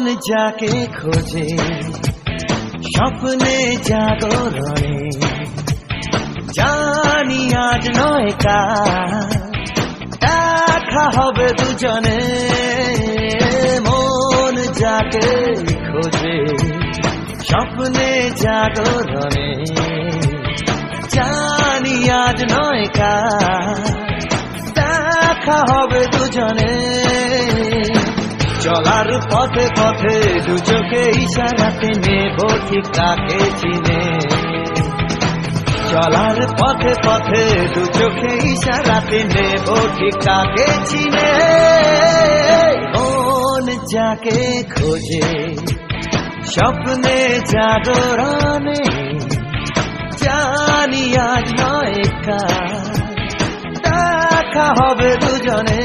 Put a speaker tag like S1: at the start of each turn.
S1: মন যাকে খোঁজে স্বপ্নে জাগরণে, জানি আজ নয় কাল দেখা হবে দুজনে। মন যাকে খোঁজে স্বপ্নে জাগরণে, জানি আজ নয় কাল দেখা হবে দুজনে। চলার পথে পথে দু চোখে ইশারাতে নেব ঠিক কাকে চিনে। চলার পথে পথে দু চোখে ইশারাতে নেব ঠিক কাকে চিনে। মন যাকে খোঁজে স্বপ্নে জাগরণে, জানি আজ নয় কাল দেখা হবে দুজনে।